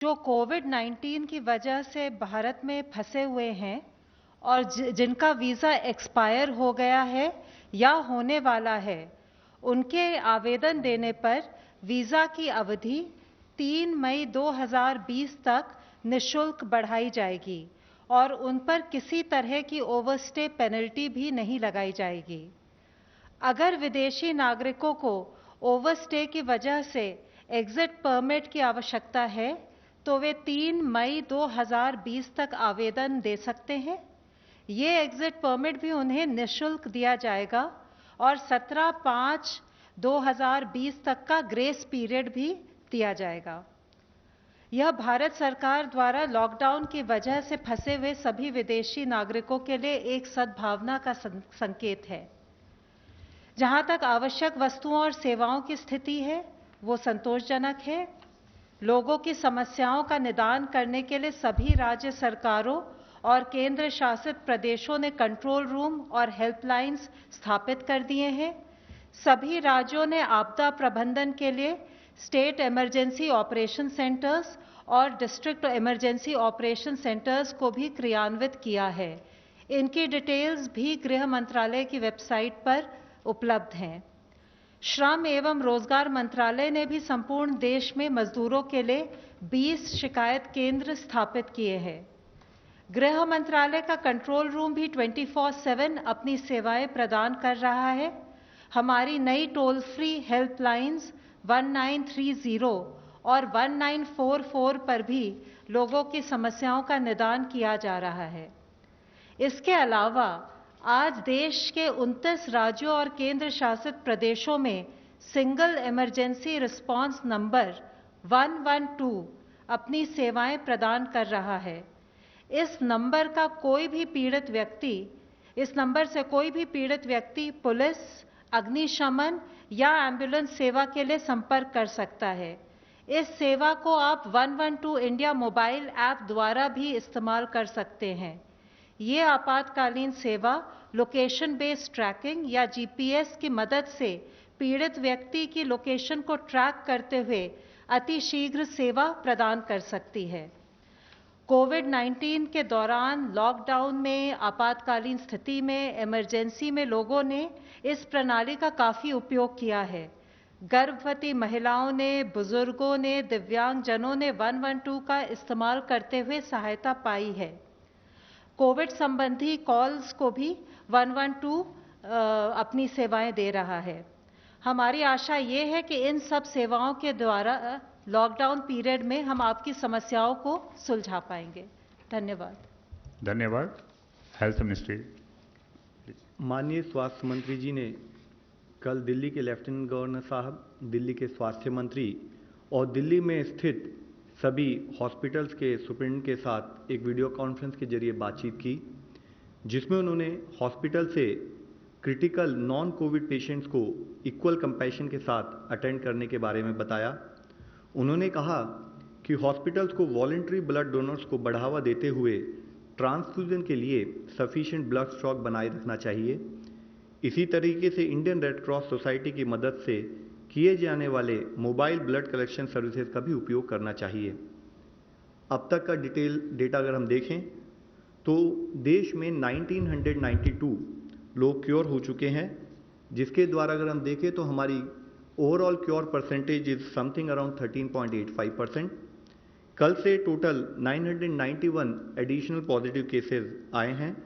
जो कोविड-19 की वजह से भारत में फंसे हुए हैं और जिनका वीज़ा एक्सपायर हो गया है या होने वाला है, उनके आवेदन देने पर वीज़ा की अवधि 3 मई 2020 तक निःशुल्क बढ़ाई जाएगी और उन पर किसी तरह की ओवरस्टे पेनल्टी भी नहीं लगाई जाएगी। अगर विदेशी नागरिकों को ओवरस्टे की वजह से एग्जिट परमिट की आवश्यकता है तो वे 3 मई 2020 तक आवेदन दे सकते हैं। ये एग्जिट परमिट भी उन्हें निःशुल्क दिया जाएगा और 17/5/2020 तक का ग्रेस पीरियड भी दिया जाएगा। यह भारत सरकार द्वारा लॉकडाउन की वजह से फंसे हुए सभी विदेशी नागरिकों के लिए एक सद्भावना का संकेत है। जहां तक आवश्यक वस्तुओं और सेवाओं की स्थिति है, वो संतोषजनक है। लोगों की समस्याओं का निदान करने के लिए सभी राज्य सरकारों और केंद्र शासित प्रदेशों ने कंट्रोल रूम और हेल्पलाइंस स्थापित कर दिए हैं। सभी राज्यों ने आपदा प्रबंधन के लिए स्टेट इमरजेंसी ऑपरेशन सेंटर्स और डिस्ट्रिक्ट इमरजेंसी ऑपरेशन सेंटर्स को भी क्रियान्वित किया है। इनकी डिटेल्स भी गृह मंत्रालय की वेबसाइट पर उपलब्ध हैं। श्रम एवं रोजगार मंत्रालय ने भी संपूर्ण देश में मजदूरों के लिए 20 शिकायत केंद्र स्थापित किए हैं। गृह मंत्रालय का कंट्रोल रूम भी 24/7 अपनी सेवाएं प्रदान कर रहा है। हमारी नई टोल फ्री हेल्पलाइंस 1930 और 1944 पर भी लोगों की समस्याओं का निदान किया जा रहा है। इसके अलावा आज देश के 29 राज्यों और केंद्र शासित प्रदेशों में सिंगल इमरजेंसी रिस्पांस नंबर 112 अपनी सेवाएं प्रदान कर रहा है। इस नंबर से कोई भी पीड़ित व्यक्ति पुलिस, अग्निशमन या एम्बुलेंस सेवा के लिए संपर्क कर सकता है। इस सेवा को आप 112 इंडिया मोबाइल ऐप द्वारा भी इस्तेमाल कर सकते हैं। ये आपातकालीन सेवा लोकेशन बेस्ड ट्रैकिंग या जीपीएस की मदद से पीड़ित व्यक्ति की लोकेशन को ट्रैक करते हुए अतिशीघ्र सेवा प्रदान कर सकती है। कोविड-19 के दौरान लॉकडाउन में, आपातकालीन स्थिति में, इमरजेंसी में लोगों ने इस प्रणाली का काफ़ी उपयोग किया है। गर्भवती महिलाओं ने, बुजुर्गों ने, दिव्यांगजनों ने 112 का इस्तेमाल करते हुए सहायता पाई है। कोविड संबंधी कॉल्स को भी 112 अपनी सेवाएं दे रहा है। हमारी आशा ये है कि इन सब सेवाओं के द्वारा लॉकडाउन पीरियड में हम आपकी समस्याओं को सुलझा पाएंगे। धन्यवाद। धन्यवाद। Health ministry. माननीय स्वास्थ्य मंत्री जी ने कल दिल्ली के लेफ्टिनेंट गवर्नर साहब, दिल्ली के स्वास्थ्य मंत्री और दिल्ली में स्थित सभी हॉस्पिटल्स के सुप्रिंटेंडेंट के साथ एक वीडियो कॉन्फ्रेंस के जरिए बातचीत की, जिसमें उन्होंने हॉस्पिटल से क्रिटिकल नॉन कोविड पेशेंट्स को इक्वल कंपैशन के साथ अटेंड करने के बारे में बताया। उन्होंने कहा कि हॉस्पिटल्स को वॉलंटरी ब्लड डोनर्स को बढ़ावा देते हुए ट्रांसफ्यूजन के लिए सफिशिएंट ब्लड स्टॉक बनाए रखना चाहिए। इसी तरीके से इंडियन रेड क्रॉस सोसाइटी की मदद से किए जाने वाले मोबाइल ब्लड कलेक्शन सर्विसेज का भी उपयोग करना चाहिए। अब तक का डिटेल डेटा अगर हम देखें तो देश में 1992 लोग क्योर हो चुके हैं, जिसके द्वारा अगर हम देखें तो हमारी overall cure percentage is something around 13.85%। कल से टोटल 991 एडिशनल पॉजिटिव केसेस आए हैं,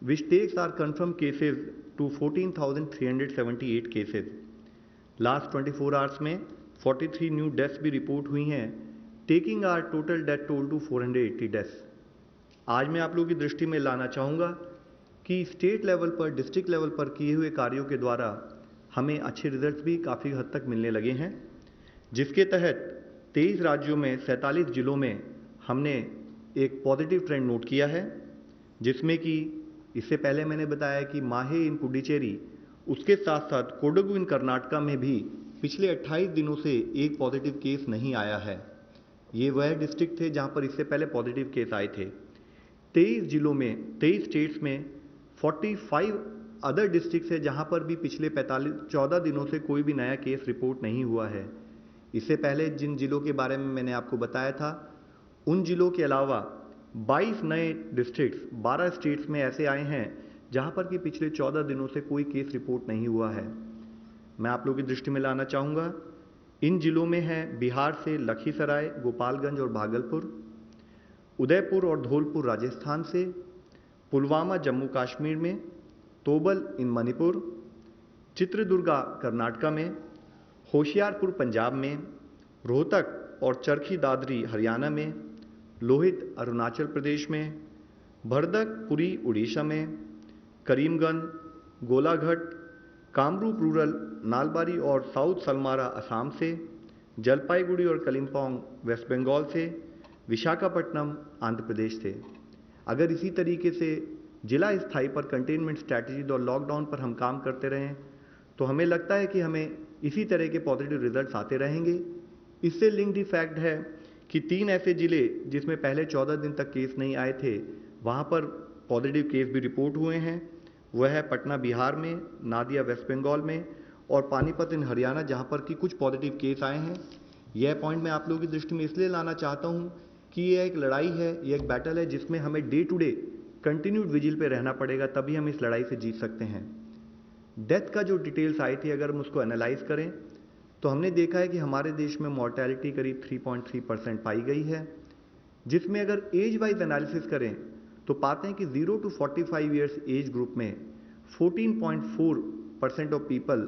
which takes our confirm cases to 14,378 cases. Last 24 hours में 43 न्यू डेथ्स भी रिपोर्ट हुई हैं, taking our total death toll to 480 deaths. आज मैं आप लोगों की दृष्टि में लाना चाहूँगा कि स्टेट लेवल पर, डिस्ट्रिक्ट लेवल पर किए हुए कार्यों के द्वारा हमें अच्छे रिजल्ट्स भी काफ़ी हद तक मिलने लगे हैं, जिसके तहत 23 राज्यों में 47 जिलों में हमने एक पॉजिटिव ट्रेंड नोट किया है, जिसमें कि इससे पहले मैंने बताया कि माहे इन पुडुचेरी, उसके साथ साथ कोडगु इन कर्नाटका में भी पिछले 28 दिनों से एक पॉजिटिव केस नहीं आया है। ये वह डिस्ट्रिक्ट थे जहां पर इससे पहले पॉजिटिव केस आए थे। 23 जिलों में, 23 स्टेट्स में 45 अदर डिस्ट्रिक्ट है जहां पर भी पिछले 14 दिनों से कोई भी नया केस रिपोर्ट नहीं हुआ है। इससे पहले जिन जिलों के बारे में मैंने आपको बताया था उन जिलों के अलावा 22 नए डिस्ट्रिक्ट्स 12 स्टेट्स में ऐसे आए हैं जहां पर कि पिछले 14 दिनों से कोई केस रिपोर्ट नहीं हुआ है। मैं आप लोगों की दृष्टि में लाना चाहूँगा, इन जिलों में है बिहार से लखीसराय, गोपालगंज और भागलपुर, उदयपुर और धौलपुर राजस्थान से, पुलवामा जम्मू कश्मीर में, तोबल इन मणिपुर, चित्रदुर्गा कर्नाटका में, होशियारपुर पंजाब में, रोहतक और चरखी दादरी हरियाणा में, लोहित अरुणाचल प्रदेश में, भरदक पुरी उड़ीसा में, करीमगंज, गोलाघाट, कामरूप रूरल, नालबारी और साउथ सलमारा असम से, जलपाईगुड़ी और कलिम्पोंग वेस्ट बंगाल से, विशाखापट्टनम आंध्र प्रदेश से। अगर इसी तरीके से जिला स्थाई पर कंटेनमेंट स्ट्रैटेजी और लॉकडाउन पर हम काम करते रहें तो हमें लगता है कि हमें इसी तरह के पॉजिटिव रिजल्ट्स आते रहेंगे। इससे लिंक्ड फैक्ट है कि 3 ऐसे जिले जिसमें पहले 14 दिन तक केस नहीं आए थे, वहाँ पर पॉजिटिव केस भी रिपोर्ट हुए हैं। वह है पटना बिहार में, नादिया वेस्ट बंगाल में और पानीपत इन हरियाणा, जहाँ पर कि कुछ पॉजिटिव केस आए हैं। यह पॉइंट मैं आप लोगों की दृष्टि में इसलिए लाना चाहता हूँ कि यह एक लड़ाई है, यह एक बैटल है जिसमें हमें day to day continued vigil पे रहना पड़ेगा, तभी हम इस लड़ाई से जीत सकते हैं। डेथ का जो डिटेल्स आई थी, अगर हम उसको एनालाइज करें तो हमने देखा है कि हमारे देश में मॉर्टेलिटी करीब 3.3% पाई गई है, जिसमें अगर एज वाइज एनालिसिस करें तो पाते हैं कि 0 to 45 ईयर्स एज ग्रुप में 14.4% ऑफ पीपल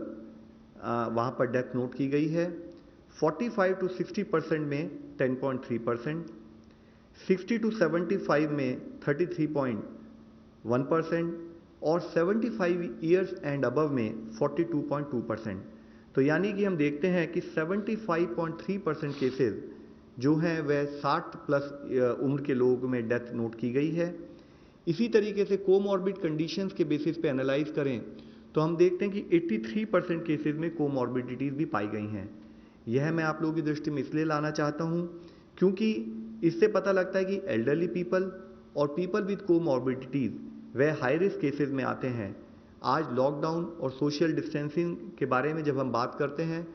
वहाँ पर डेथ नोट की गई है, 45 to 60% में 10.3%, 60 to 75 में 33.1% और 75 ईयर्स एंड अबव में 42.2%। तो यानी कि हम देखते हैं कि 75.3% केसेस जो हैं वह 60 प्लस उम्र के लोगों में डेथ नोट की गई है। इसी तरीके से कोमॉर्बिड कंडीशंस के बेसिस पे एनालाइज करें तो हम देखते हैं कि 83% केसेस में कोमॉर्बिडिटीज भी पाई गई हैं। यह मैं आप लोगों की दृष्टि में इसलिए लाना चाहता हूं क्योंकि इससे पता लगता है कि एल्डरली पीपल और पीपल विद कोमॉर्बिडिटीज वह हाई रिस्क केसेस में आते हैं। आज लॉकडाउन और सोशल डिस्टेंसिंग के बारे में जब हम बात करते हैं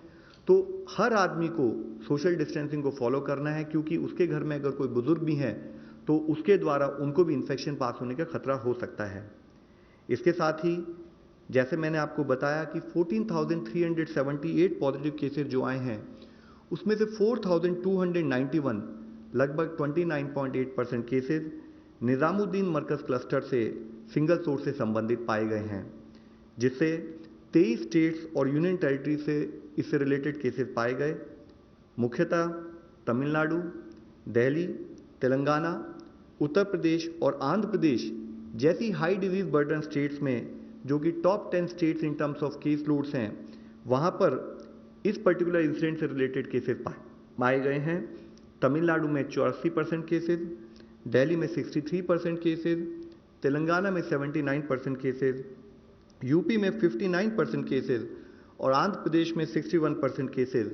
तो हर आदमी को सोशल डिस्टेंसिंग को फॉलो करना है, क्योंकि उसके घर में अगर कोई बुजुर्ग भी हैं तो उसके द्वारा उनको भी इन्फेक्शन पास होने का खतरा हो सकता है। इसके साथ ही जैसे मैंने आपको बताया कि 14,378 पॉजिटिव केसेस जो आए हैं उसमें से 4,291 लगभग 29.8% केसेस निजामुद्दीन मरकज क्लस्टर से सिंगल सोर्स से संबंधित पाए गए हैं, जिससे 23 स्टेट्स और यूनियन टेरिटरी से इससे रिलेटेड केसेस पाए गए। मुख्यतः तमिलनाडु, दिल्ली, तेलंगाना, उत्तर प्रदेश और आंध्र प्रदेश जैसी हाई डिजीज बर्डन स्टेट्स में, जो कि top 10 states in terms of case loads हैं, वहाँ पर इस पर्टिकुलर इंसिडेंट से रिलेटेड केसेस पाए गए हैं। तमिलनाडु में 84% केसेस, दिल्ली में 63% केसेस, तेलंगाना में 79% केसेस, यूपी में 59% केसेस और आंध्र प्रदेश में 61% केसेस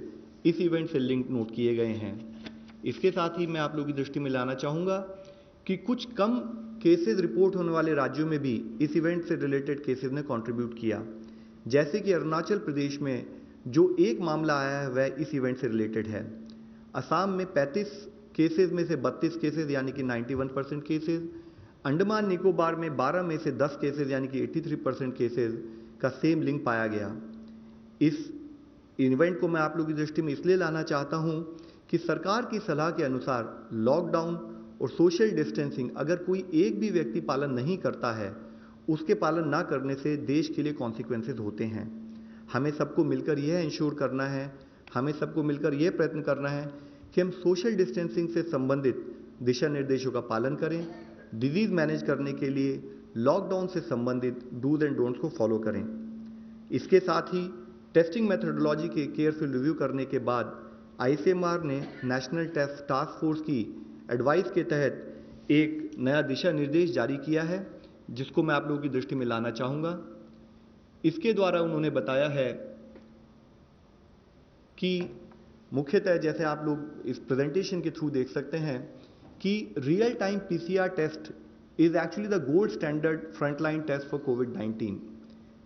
इस इवेंट से लिंक नोट किए गए हैं। इसके साथ ही मैं आप लोगों की दृष्टि में लाना चाहूँगा कि कुछ कम केसेस रिपोर्ट होने वाले राज्यों में भी इस इवेंट से रिलेटेड केसेस ने कंट्रीब्यूट किया। जैसे कि अरुणाचल प्रदेश में जो एक मामला आया है वह इस इवेंट से रिलेटेड है। असम में 35 केसेस में से 32 केसेस यानी कि 91% केसेस, अंडमान निकोबार में 12 में से 10 केसेस यानी कि 83% केसेस का सेम लिंक पाया गया। इस इवेंट को मैं आप लोगों की दृष्टि में इसलिए लाना चाहता हूं कि सरकार की सलाह के अनुसार लॉकडाउन और सोशल डिस्टेंसिंग अगर कोई एक भी व्यक्ति पालन नहीं करता है, उसके पालन ना करने से देश के लिए कॉन्सिक्वेंसेस होते हैं। हमें सबको मिलकर यह इंश्योर करना है, हमें सबको मिलकर यह प्रयत्न करना है कि हम सोशल डिस्टेंसिंग से संबंधित दिशा निर्देशों का पालन करें, डिजीज मैनेज करने के लिए लॉकडाउन से संबंधित डूज एंड डोंट्स को फॉलो करें। इसके साथ ही टेस्टिंग मेथोडोलॉजी के केयरफुल रिव्यू करने के बाद आईसीएमआर ने नेशनल टेस्ट टास्क फोर्स की एडवाइस के तहत एक नया दिशा निर्देश जारी किया है, जिसको मैं आप लोगों की दृष्टि में लाना चाहूँगा। इसके द्वारा उन्होंने बताया है कि मुख्यतः जैसे आप लोग इस प्रेजेंटेशन के थ्रू देख सकते हैं कि real time PCR test is actually the gold standard frontline test for कोविड-19।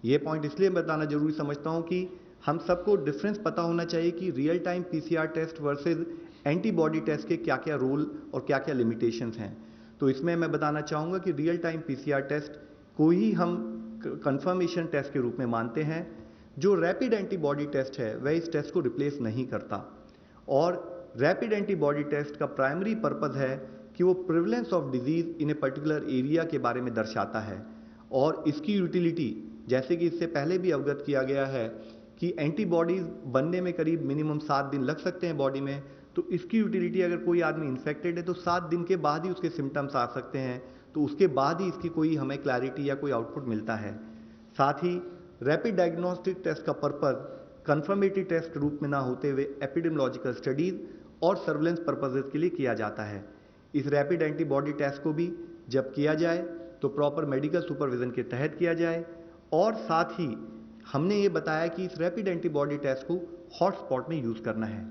ये पॉइंट इसलिए बताना जरूरी समझता हूं कि हम सबको डिफरेंस पता होना चाहिए कि real time PCR test versus antibody test के क्या क्या रोल और क्या क्या लिमिटेशंस हैं। तो इसमें मैं बताना चाहूँगा कि रियल टाइम पीसीआर टेस्ट को ही हम कंफर्मेशन टेस्ट के रूप में मानते हैं। जो रैपिड एंटीबॉडी टेस्ट है वह इस टेस्ट को रिप्लेस नहीं करता, और रैपिड एंटीबॉडी टेस्ट का प्राइमरी पर्पस है कि वो prevalence of disease in a particular area के बारे में दर्शाता है, और इसकी यूटिलिटी जैसे कि इससे पहले भी अवगत किया गया है कि एंटीबॉडीज बनने में करीब मिनिमम 7 दिन लग सकते हैं बॉडी में। तो इसकी यूटिलिटी, अगर कोई आदमी इन्फेक्टेड है तो 7 दिन के बाद ही उसके सिम्टम्स आ सकते हैं, तो उसके बाद ही इसकी कोई हमें क्लैरिटी या कोई आउटपुट मिलता है। साथ ही रैपिड डायग्नोस्टिक टेस्ट का पर्पस कंफर्मेटरी टेस्ट रूप में ना होते हुए एपिडेमियोलॉजिकल स्टडीज और सर्वेलेंस पर्पसेस के लिए किया जाता है। इस रैपिड एंटीबॉडी टेस्ट को भी जब किया जाए तो प्रॉपर मेडिकल सुपरविजन के तहत किया जाए, और साथ ही हमने ये बताया कि इस रैपिड एंटीबॉडी टेस्ट को हॉटस्पॉट में यूज़ करना है।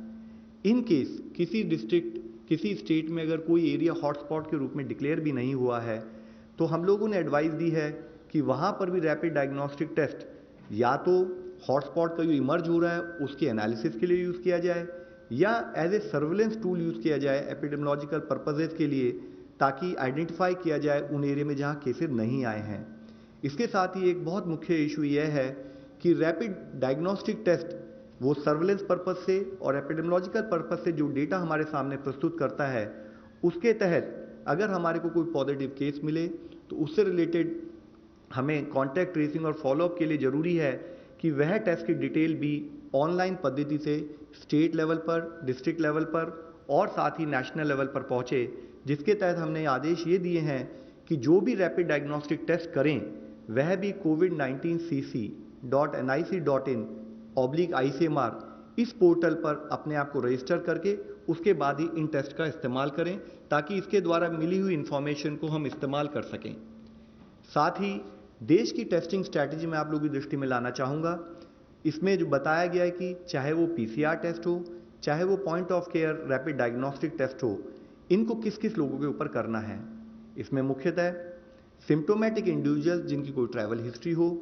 इन केस किसी डिस्ट्रिक्ट, किसी स्टेट में अगर कोई एरिया हॉटस्पॉट के रूप में डिक्लेयर भी नहीं हुआ है, तो हम लोगों ने एडवाइस दी है कि वहाँ पर भी रैपिड डायग्नोस्टिक टेस्ट या तो हॉटस्पॉट का जो इमर्ज हो रहा है उसके एनालिसिस के लिए यूज़ किया जाए, या as a surveillance tool use किया जाए एपिडेमियोलॉजिकल पर्पसेस के लिए, ताकि आइडेंटिफाई किया जाए उन एरिया में जहाँ केसेस नहीं आए हैं। इसके साथ ही एक बहुत मुख्य इशू यह है कि रैपिड डायग्नोस्टिक टेस्ट वो सर्वेलेंस पर्पस से और एपिडेमियोलॉजिकल पर्पस से जो डेटा हमारे सामने प्रस्तुत करता है, उसके तहत अगर हमारे को कोई पॉजिटिव केस मिले तो उससे रिलेटेड हमें कॉन्टैक्ट ट्रेसिंग और फॉलोअप के लिए ज़रूरी है कि वह टेस्ट की डिटेल भी ऑनलाइन पद्धति से स्टेट लेवल पर, डिस्ट्रिक्ट लेवल पर और साथ ही नेशनल लेवल पर पहुँचे, जिसके तहत हमने आदेश ये दिए हैं कि जो भी रैपिड डायग्नोस्टिक टेस्ट करें वह भी covid19cc.nic.in/ICMR इस पोर्टल पर अपने आप को रजिस्टर करके उसके बाद ही इन टेस्ट का इस्तेमाल करें, ताकि इसके द्वारा मिली हुई इंफॉर्मेशन को हम इस्तेमाल कर सकें। साथ ही देश की टेस्टिंग स्ट्रैटेजी में आप लोगों की दृष्टि में लाना चाहूँगा। इसमें जो बताया गया है कि चाहे वो पीसीआर टेस्ट हो, चाहे वो point of care rapid diagnostic test हो, इनको किस किस लोगों के ऊपर करना है। इसमें मुख्यतः सिम्टोमेटिक इंडिविजुअल्स जिनकी कोई ट्रैवल हिस्ट्री हो,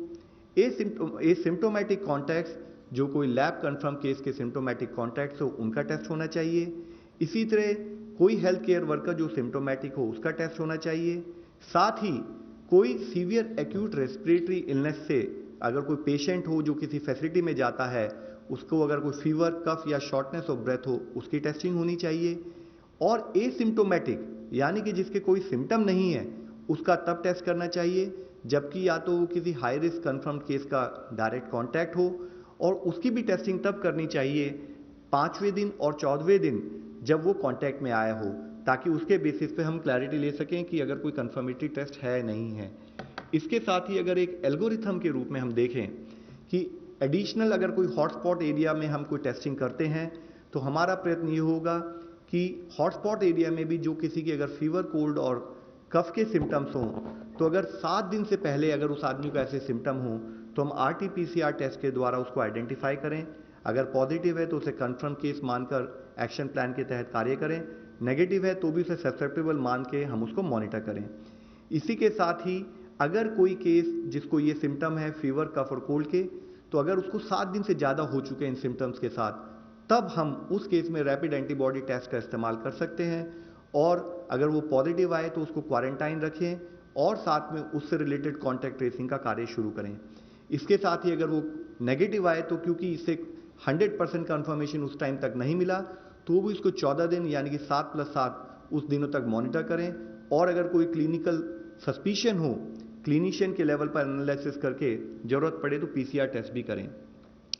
एसिम्टोमेटिक कॉन्टैक्ट्स जो कोई लैब कंफर्म केस के सिम्टोमेटिक कॉन्टैक्ट्स हो उनका टेस्ट होना चाहिए। इसी तरह कोई हेल्थ केयर वर्कर जो सिम्टोमेटिक हो उसका टेस्ट होना चाहिए। साथ ही कोई सीवियर एक्यूट रेस्पिरेटरी इलनेस से अगर कोई पेशेंट हो जो किसी फैसिलिटी में जाता है, उसको अगर कोई फीवर, कफ या शॉर्टनेस ऑफ ब्रेथ हो उसकी टेस्टिंग होनी चाहिए। और एसिम्टोमेटिक यानी कि जिसके कोई सिम्टम नहीं है उसका तब टेस्ट करना चाहिए जबकि या तो वो किसी हाई रिस्क कंफर्म केस का डायरेक्ट कांटेक्ट हो, और उसकी भी टेस्टिंग तब करनी चाहिए 5वें दिन और 14वें दिन जब वो कांटेक्ट में आया हो, ताकि उसके बेसिस पे हम क्लैरिटी ले सकें कि अगर कोई कंफर्मेटरी टेस्ट है नहीं है। इसके साथ ही अगर एक एल्गोरिथम के रूप में हम देखें कि एडिशनल अगर कोई हॉटस्पॉट एरिया में हम कोई टेस्टिंग करते हैं, तो हमारा प्रयत्न ये होगा कि हॉटस्पॉट एरिया में भी जो किसी की अगर फीवर, कोल्ड और कफ के सिम्टम्स हों, तो अगर 7 दिन से पहले अगर उस आदमी को ऐसे सिम्टम हों तो हम RT-PCR टेस्ट के द्वारा उसको आइडेंटिफाई करें। अगर पॉजिटिव है तो उसे कंफर्म केस मानकर एक्शन प्लान के तहत कार्य करें, नेगेटिव है तो भी उसे ससेप्टेबल मान के हम उसको मॉनिटर करें। इसी के साथ ही अगर कोई केस जिसको ये सिम्टम है फीवर, कफ और कोल्ड के, तो अगर उसको 7 दिन से ज़्यादा हो चुके हैं इन सिम्टम्स के साथ, तब हम उस केस में रैपिड एंटीबॉडी टेस्ट का इस्तेमाल कर सकते हैं। और अगर वो पॉजिटिव आए तो उसको क्वारंटाइन रखें और साथ में उससे रिलेटेड कॉन्टैक्ट ट्रेसिंग का कार्य शुरू करें। इसके साथ ही अगर वो नेगेटिव आए तो क्योंकि इससे 100% कन्फर्मेशन उस टाइम तक नहीं मिला, तो भी इसको 14 दिन यानी कि 7+7 उस दिनों तक मॉनिटर करें। और अगर कोई क्लिनिकल सस्पिशन हो, क्लिनिशियन के लेवल पर एनालिसिस करके जरूरत पड़े तो पीसीआर टेस्ट भी करें।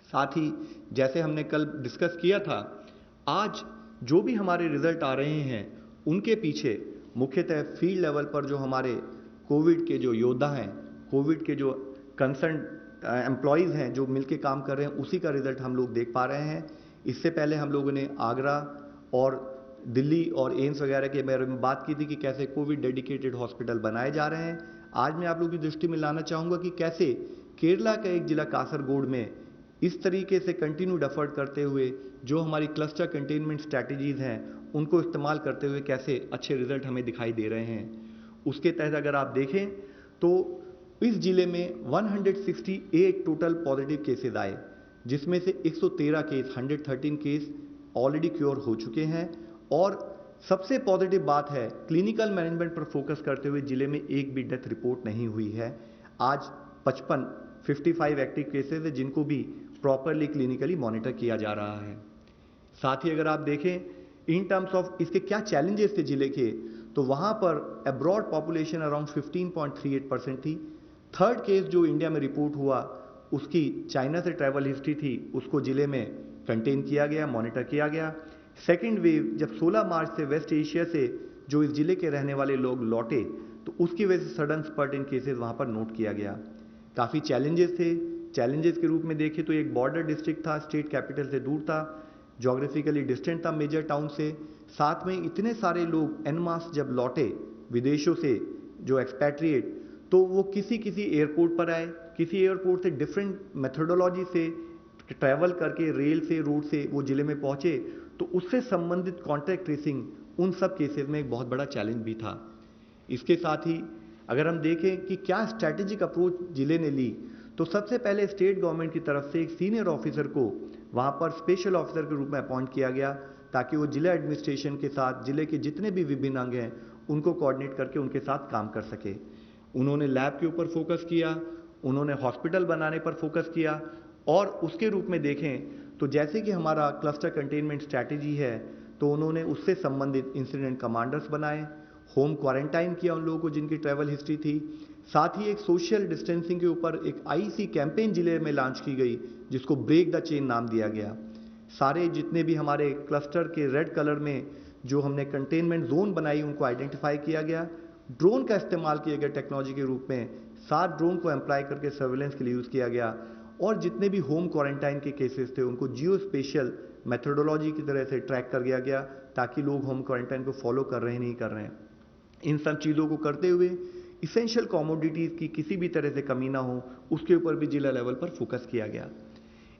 साथ ही जैसे हमने कल डिस्कस किया था, आज जो भी हमारे रिजल्ट आ रहे हैं उनके पीछे मुख्यतः फील्ड लेवल पर जो हमारे कोविड के जो योद्धा हैं, कोविड के जो कंसर्न एम्प्लॉयज़ हैं जो मिलके काम कर रहे हैं, उसी का रिजल्ट हम लोग देख पा रहे हैं। इससे पहले हम लोगों ने आगरा और दिल्ली और एम्स वगैरह के बारे में बात की थी कि कैसे कोविड डेडिकेटेड हॉस्पिटल बनाए जा रहे हैं। आज मैं आप लोगों की दृष्टि में लाना चाहूँगा कि कैसे केरला का एक जिला कासरगोड में इस तरीके से कंटिन्यूड एफर्ट करते हुए जो हमारी क्लस्टर कंटेनमेंट स्ट्रैटेजीज़ हैं उनको इस्तेमाल करते हुए कैसे अच्छे रिजल्ट हमें दिखाई दे रहे हैं। उसके तहत अगर आप देखें तो इस जिले में 168 टोटल पॉजिटिव केसेस आए, जिसमें से 113 केस 113 केस ऑलरेडी क्योर हो चुके हैं। और सबसे पॉजिटिव बात है, क्लिनिकल मैनेजमेंट पर फोकस करते हुए जिले में एक भी डेथ रिपोर्ट नहीं हुई है। आज 55 एक्टिव केसेस है जिनको भी प्रॉपरली क्लिनिकली मॉनिटर किया जा रहा है। साथ ही अगर आप देखें इन टर्म्स ऑफ इसके क्या चैलेंजेस थे जिले के, तो वहां पर अब्रॉड पॉपुलेशन अराउंड 15.38% थी। थर्ड केस जो इंडिया में रिपोर्ट हुआ उसकी चाइना से ट्रैवल हिस्ट्री थी, उसको जिले में कंटेन किया गया, मॉनिटर किया गया। सेकेंड वेव जब 16 मार्च से वेस्ट एशिया से जो इस जिले के रहने वाले लोग लौटे, तो उसकी वजह से सडन स्पर्ट इन केसेस वहां पर नोट किया गया। काफ़ी चैलेंजेस थे। चैलेंजेस के रूप में देखें तो एक बॉर्डर डिस्ट्रिक्ट था, स्टेट कैपिटल से दूर था, जोग्राफिकली डिस्टेंट था मेजर टाउन से। साथ में इतने सारे लोग एन मास जब लौटे विदेशों से जो एक्सपैट्रिएट, तो वो किसी एयरपोर्ट पर आए, किसी एयरपोर्ट से डिफरेंट मेथोडोलॉजी से ट्रैवल करके रेल से रोड से वो जिले में पहुंचे, तो उससे संबंधित कॉन्टैक्ट ट्रेसिंग उन सब केसेस में एक बहुत बड़ा चैलेंज भी था। इसके साथ ही अगर हम देखें कि क्या स्ट्रैटेजिक अप्रोच जिले ने ली, तो सबसे पहले स्टेट गवर्नमेंट की तरफ से एक सीनियर ऑफिसर को वहां पर स्पेशल ऑफिसर के रूप में अपॉइंट किया गया, ताकि वो जिला एडमिनिस्ट्रेशन के साथ जिले के जितने भी विभिन्न अंग हैं उनको कोऑर्डिनेट करके उनके साथ काम कर सके। उन्होंने लैब के ऊपर फोकस किया, उन्होंने हॉस्पिटल बनाने पर फोकस किया, और उसके रूप में देखें तो जैसे कि हमारा क्लस्टर कंटेनमेंट स्ट्रैटेजी है, तो उन्होंने उससे संबंधित इंसिडेंट कमांडर्स बनाए, होम क्वारंटाइन किया उन लोगों को जिनकी ट्रैवल हिस्ट्री थी। साथ ही एक सोशल डिस्टेंसिंग के ऊपर एक आईसी कैंपेन जिले में लॉन्च की गई, जिसको ब्रेक द चेन नाम दिया गया। सारे जितने भी हमारे क्लस्टर के रेड कलर में जो हमने कंटेनमेंट जोन बनाई उनको आइडेंटिफाई किया गया। ड्रोन का इस्तेमाल किया गया टेक्नोलॉजी के रूप में, 7 ड्रोन को एम्प्लॉय करके सर्वेलेंस के लिए यूज़ किया गया। और जितने भी होम क्वारंटाइन के केसेस थे उनको जियो स्पेशल मेथोडोलॉजी की तरह से ट्रैक कर दिया गया, ताकि लोग होम क्वारंटाइन को फॉलो कर रहे हैं नहीं कर रहे हैं। इन सब चीज़ों को करते हुए इसेंशियल कमोडिटीज़ की किसी भी तरह से कमी ना हो, उसके ऊपर भी जिला लेवल पर फोकस किया गया।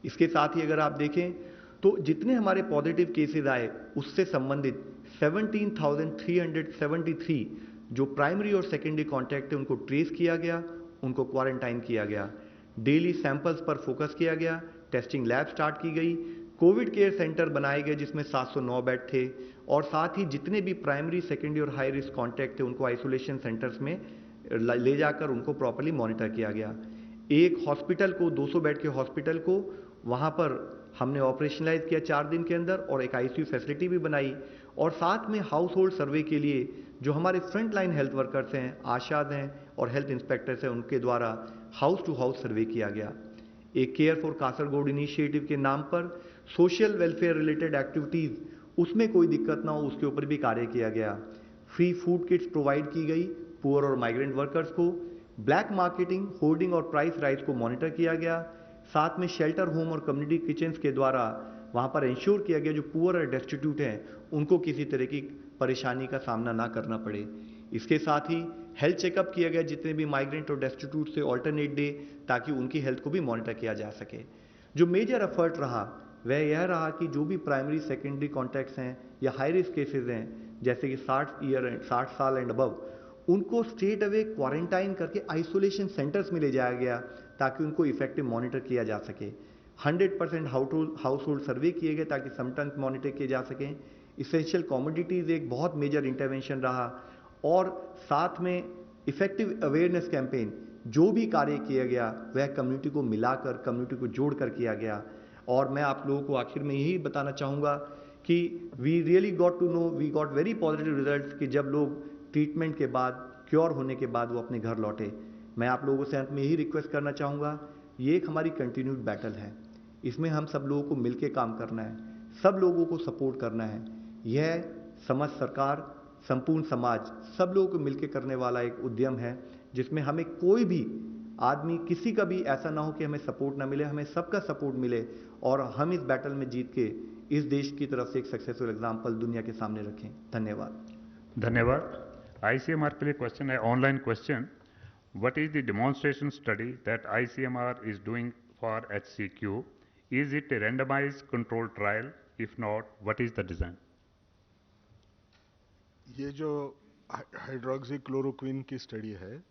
इसके साथ ही अगर आप देखें तो जितने हमारे पॉजिटिव केसेस आए उससे संबंधित 17,373 जो प्राइमरी और सेकेंडरी कॉन्टैक्ट थे उनको ट्रेस किया गया, उनको क्वारंटाइन किया गया। डेली सैंपल्स पर फोकस किया गया, टेस्टिंग लैब स्टार्ट की गई, कोविड केयर सेंटर बनाए गए जिसमें 709 बेड थे, और साथ ही जितने भी प्राइमरी सेकेंडरी और हाई रिस्क कॉन्टैक्ट थे उनको आइसोलेशन सेंटर्स में ले जाकर उनको प्रॉपर्ली मॉनिटर किया गया। एक हॉस्पिटल को 200 बेड के हॉस्पिटल को वहां पर हमने ऑपरेशनलाइज किया 4 दिन के अंदर, और एक आईसीयू फैसिलिटी भी बनाई। और साथ में हाउस होल्ड सर्वे के लिए जो हमारे फ्रंट लाइन हेल्थ वर्कर्स हैं, आशाज हैं और हेल्थ इंस्पेक्टर्स हैं, उनके द्वारा हाउस टू हाउस सर्वे किया गया। एक केयर फॉर कासरगोड इनिशिएटिव के नाम पर सोशल वेलफेयर रिलेटेड एक्टिविटीज़, उसमें कोई दिक्कत ना हो उसके ऊपर भी कार्य किया गया। फ्री फूड किट्स प्रोवाइड की गई पुअर और माइग्रेंट वर्कर्स को। ब्लैक मार्केटिंग, होर्डिंग और प्राइस राइज को मॉनिटर किया गया। साथ में शेल्टर होम और कम्युनिटी किचन्स के द्वारा वहां पर इंश्योर किया गया जो पुअर और डेस्टिट्यूट हैं उनको किसी तरह की परेशानी का सामना ना करना पड़े। इसके साथ ही हेल्थ चेकअप किया गया जितने भी माइग्रेंट और डेस्टिट्यूट से ऑल्टरनेट डे, ताकि उनकी हेल्थ को भी मॉनिटर किया जा सके। जो मेजर एफर्ट रहा वह यह रहा कि जो भी प्राइमरी सेकेंडरी कॉन्टैक्ट्स हैं या हाई रिस्क केसेस हैं, जैसे कि 60 साल एंड अबव, उनको स्ट्रेट अवे क्वारंटाइन करके आइसोलेशन सेंटर्स में ले जाया गया, ताकि उनको इफेक्टिव मॉनिटर किया जा सके। 100% हाउस होल्ड सर्वे किए गए ताकि समटाइम्स मॉनिटर किए जा सकें। इसेंशियल कमोडिटीज़ एक बहुत मेजर इंटरवेंशन रहा, और साथ में इफेक्टिव अवेयरनेस कैंपेन जो भी कार्य किया गया वह कम्युनिटी को मिलाकर, कम्युनिटी को जोड़कर किया गया। और मैं आप लोगों को आखिर में यही बताना चाहूँगा कि we really got to know, we got very positive results कि जब लोग ट्रीटमेंट के बाद, क्योर होने के बाद वो अपने घर लौटे। मैं आप लोगों से अंत में यही रिक्वेस्ट करना चाहूँगा, ये एक हमारी कंटिन्यूड बैटल है, इसमें हम सब लोगों को मिलकर काम करना है, सब लोगों को सपोर्ट करना है। यह समस्त सरकार, संपूर्ण समाज, सब लोगों को मिलकर करने वाला एक उद्यम है, जिसमें हमें कोई भी आदमी, किसी का भी ऐसा ना हो कि हमें सपोर्ट ना मिले, हमें सबका सपोर्ट मिले, और हम इस बैटल में जीत के इस देश की तरफ से एक सक्सेसफुल एग्जाम्पल दुनिया के सामने रखें। धन्यवाद। धन्यवाद। ICMR के लिए क्वेश्चन है, online question. What is the demonstration study that ICMR is doing for HCQ? Is it a randomized controlled trial? If not, what is the design? ये जो हाइड्रोक्सीक्लोरोक्विन की स्टडी है,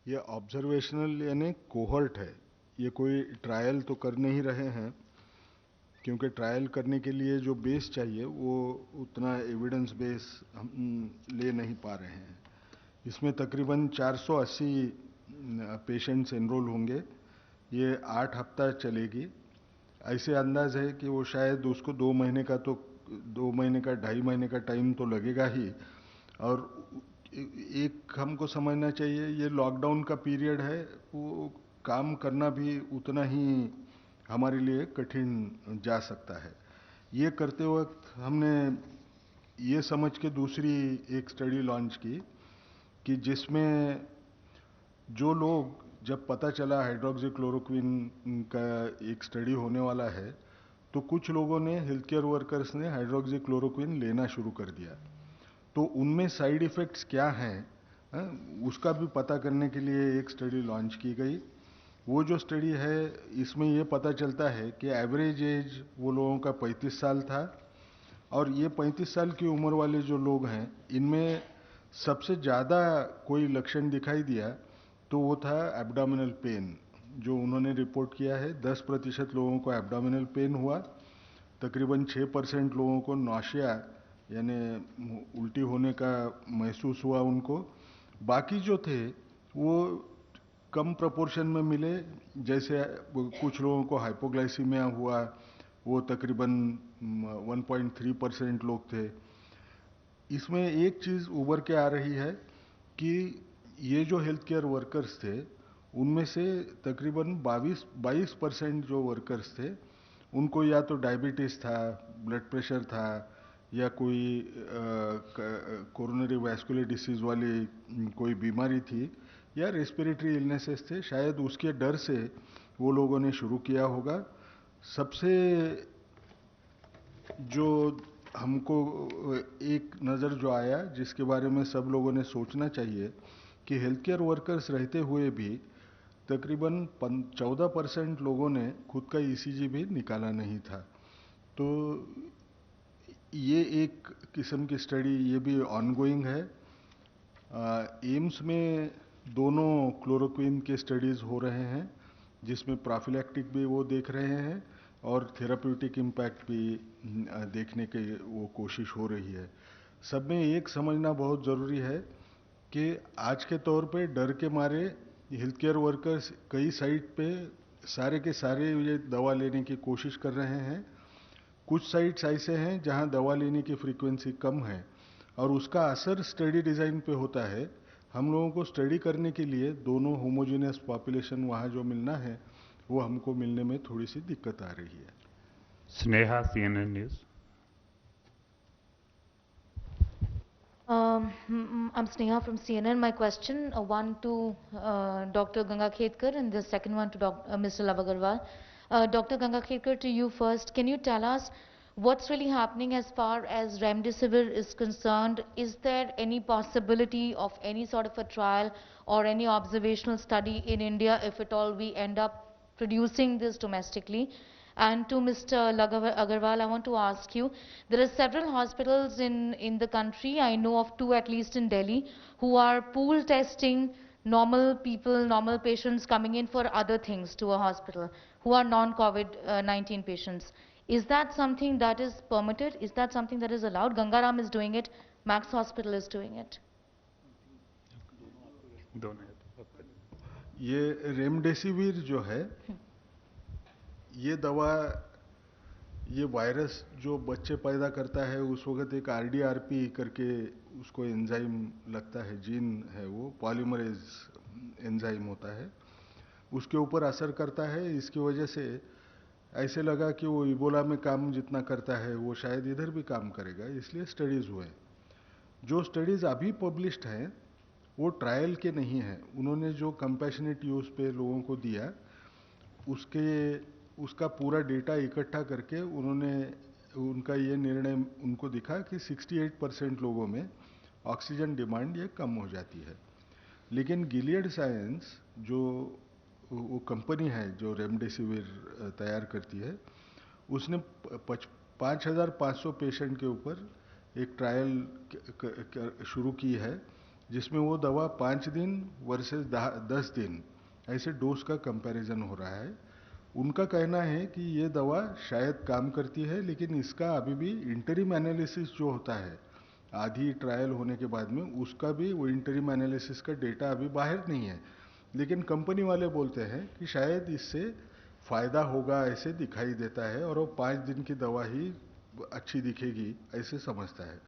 ये ऑब्जर्वेशनल यानी कोहर्ट है, ये कोई ट्रायल तो कर नहीं रहे हैं। क्योंकि ट्रायल करने के लिए जो बेस चाहिए वो उतना एविडेंस बेस हम ले नहीं पा रहे हैं। इसमें तकरीबन 480 पेशेंट्स एनरोल होंगे। ये 8 हफ्ता चलेगी। ऐसे अंदाज है कि वो शायद उसको 2 महीने का 2.5 महीने का टाइम तो लगेगा ही। और एक हमको समझना चाहिए, ये लॉकडाउन का पीरियड है, वो काम करना भी उतना ही हमारे लिए कठिन जा सकता है। ये करते वक्त हमने ये समझ के दूसरी एक स्टडी लॉन्च की कि जिसमें जो लोग, जब पता चला हाइड्रोक्सीक्लोरोक्विन का एक स्टडी होने वाला है, तो कुछ लोगों ने, हेल्थ केयर वर्कर्स ने हाइड्रोक्सीक्लोरोक्विन लेना शुरू कर दिया। तो उनमें साइड इफ़ेक्ट्स क्या हैं, उसका भी पता करने के लिए एक स्टडी लॉन्च की गई। वो जो स्टडी है, इसमें ये पता चलता है कि एवरेज एज वो लोगों का 35 साल था। और ये 35 साल की उम्र वाले जो लोग हैं, इनमें सबसे ज़्यादा कोई लक्षण दिखाई दिया तो वो था एब्डोमिनल पेन, जो उन्होंने रिपोर्ट किया है। 10% लोगों को एब्डोमिनल पेन हुआ, तकरीबन 6% लोगों को नौशिया यानी उल्टी होने का महसूस हुआ उनको। बाकी जो थे वो कम प्रोपोर्शन में मिले। जैसे कुछ लोगों को हाइपोग्लाइसीमिया हुआ, वो तकरीबन 1.3% लोग थे। इसमें एक चीज़ उभर के आ रही है कि ये जो हेल्थ केयर वर्कर्स थे, उनमें से तकरीबन 22% जो वर्कर्स थे, उनको या तो डायबिटीज़ था, ब्लड प्रेशर था, या कोई कोरोनरी वैस्कुलर डिसीज़ वाली कोई बीमारी थी, या रेस्पिरेटरी इलनेसेस थे। शायद उसके डर से वो लोगों ने शुरू किया होगा। सबसे जो हमको एक नज़र जो आया, जिसके बारे में सब लोगों ने सोचना चाहिए, कि हेल्थ केयर वर्कर्स रहते हुए भी तकरीबन 14% लोगों ने खुद का ईसीजी भी निकाला नहीं था। तो ये एक किस्म की स्टडी, ये भी ऑनगोइंग है। एम्स में दोनों क्लोरोक्विन के स्टडीज़ हो रहे हैं, जिसमें प्रोफिलैक्टिक भी वो देख रहे हैं और थेराप्यूटिक इम्पैक्ट भी देखने की वो कोशिश हो रही है। सब में एक समझना बहुत ज़रूरी है कि आज के तौर पे डर के मारे हेल्थ केयर वर्कर्स कई साइट पे सारे के सारे ये दवा लेने की कोशिश कर रहे हैं। कुछ साइट्स ऐसे हैं जहां दवा लेने की फ्रीक्वेंसी कम है और उसका असर स्टडी डिज़ाइन पे होता है। हम लोगों को स्टडी करने के लिए दोनों होमोजेनियस पॉपुलेशन वहाँ जो मिलना है, वो हमको मिलने में थोड़ी सी दिक्कत आ रही है। Sneha, CNN News. I'm Sneha from CNN. My question, one to Dr. Ganga Khetkar and the second one to Mr. Love Agarwal. Dr. Ganga Khetkar, to you first. Can you tell us what's really happening as far as Remdesivir is concerned? Is there any possibility of any sort of a trial or any observational study in India if at all we end up producing this domestically? And to Mr. Agarwal, I want to ask you, there are several hospitals in the country, I know of 2 at least in Delhi, who are pool testing normal people, normal patients coming in for other things to a hospital, who are non-COVID-19 patients. Is that something that is permitted? Is that something that is allowed? Gangaram is doing it, Max Hospital is doing it. ये remdesivir जो है, ये दवा, ये virus जो बच्चे पैदा करता है, उस वक्त एक RDRP करके उसको एंजाइम लगता है, जीन है, वो पॉलीमरेज एंजाइम होता है, उसके ऊपर असर करता है। इसकी वजह से ऐसे लगा कि वो इबोला में काम जितना करता है वो शायद इधर भी काम करेगा, इसलिए स्टडीज़ हुए। जो स्टडीज़ अभी पब्लिश्ड हैं वो ट्रायल के नहीं हैं। उन्होंने जो कंपैशनेट यूज़ पे लोगों को दिया, उसका पूरा डेटा इकट्ठा करके उन्होंने, उनका ये निर्णय उनको दिखा कि 68% लोगों में ऑक्सीजन डिमांड ये कम हो जाती है। लेकिन गिलियड साइंस जो वो कंपनी है जो रेमडेसिविर तैयार करती है, उसने 5,500 पेशेंट के ऊपर एक ट्रायल शुरू की है, जिसमें वो दवा 5 दिन वर्सेस 10 दिन ऐसे डोज का कंपैरिजन हो रहा है। उनका कहना है कि ये दवा शायद काम करती है, लेकिन इसका अभी भी इंटरिम एनालिसिस जो होता है आधी ट्रायल होने के बाद में, उसका भी वो इंटरिम एनालिसिस का डेटा अभी बाहर नहीं है। लेकिन कंपनी वाले बोलते हैं कि शायद इससे फ़ायदा होगा, ऐसे दिखाई देता है, और वो 5 दिन की दवा ही अच्छी दिखेगी ऐसे समझता है।